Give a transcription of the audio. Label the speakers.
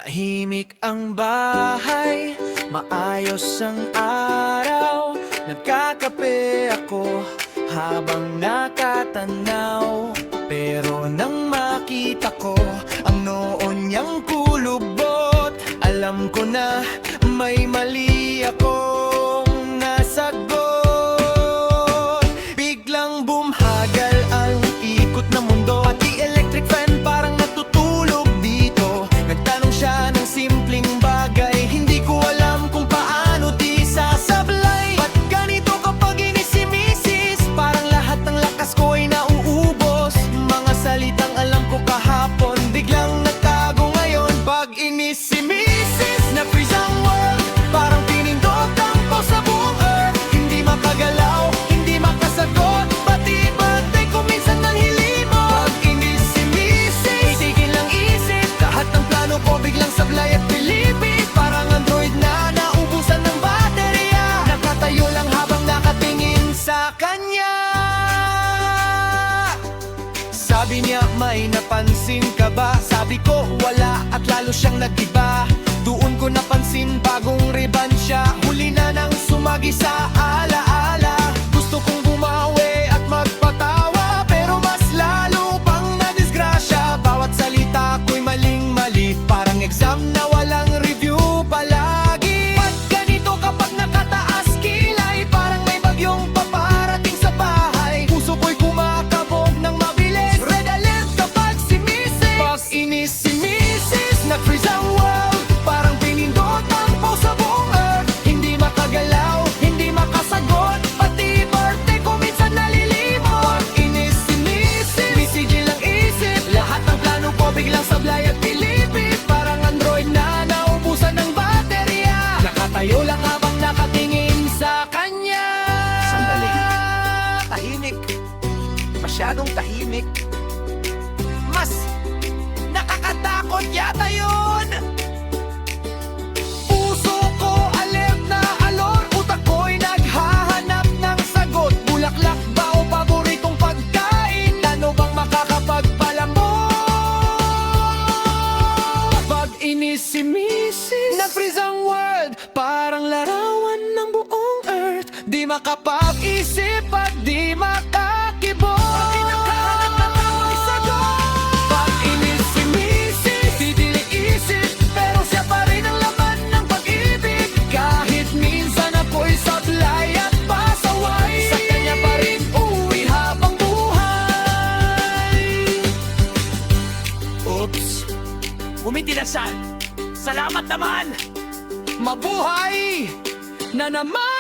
Speaker 1: Tahimik ang bahay, maayos ang araw. Nagkakape ako habang nakatanaw. Pero nang makita ko ang noon niyang kulubot, alam ko na may mali akong nasagot. Biglang bumhagal ang ikot ng mundo, pati electric fan parang natutulog dito. Nagtanong siya ng simpleng bagay, hindi ko alam kung paano di sasablay. Ba't ganito kapag inis si misis? Parang lahat ng lakas ko ay nauubos. Mga salitang alam ko kahapon, biglang nagtago ngayon. Pag inis si misis, na-freeze ang world, parang pinindot ang pause sa buong earth. Hindi makagalaw, hindi makasagot, pati birthday ko minsan nanghilimo. Pag inis si misis, itigil ang isip, lahat ng plano ko biglang sablay at pilipit. Parang android na naubusan ng baterya, nakatayo lang habang nakatingin sa kanya. Sabi niya, may napansin ka ba? Sabi ko, wala, at lalo siyang nag-iba. Doon ko napansin bagong riban siya, huli na nang sumagi sa alaala. Gusto kong bumawi at magpatawa, pero mas lalo pang nadisgrasya. Bawat salita ko'y maling-mali, parang exam na walang review palagi. Ba't ganito kapag nakataas kilay? Parang may bagyong paparating sa bahay. Puso ko'y kumakabog ng mabilis, red alert kapag si misis. Pag inis si misis, nag-freeze ang world, parang pinindot ang pause sa buong earth. Hindi makagalaw, hindi makasagot, pati birthday ko minsan nalilimo. Pag inis si misis, misigil ang isip, lahat ng plano ko biglang sablay at pilipit. Parang android na naubusan ng baterya, nakatayo lang habang nakatingin sa kanya.
Speaker 2: Sandali. Tahimik. Masyadong tahimik.
Speaker 1: Mas nakakatakot yata yun. Puso ko alert na alon, utak ko'y naghahanap ng sagot. Bulaklak ba o paboritong pagkain? Ano bang makakapagpalambot? Pag inis si misis, nag-freeze ang world, parang larawan ng buong earth. Di makapag-isip at di makakibot. Pag inis si misis, titiling isip, pero siya pa rin ang laman ng pag-ibig. Kahit minsan ako'y sablay at pasaway, sa kanya pa rin uwi habang buhay. Oops,
Speaker 2: Umiti na siya. Salamat naman.
Speaker 1: mabuhay na naman.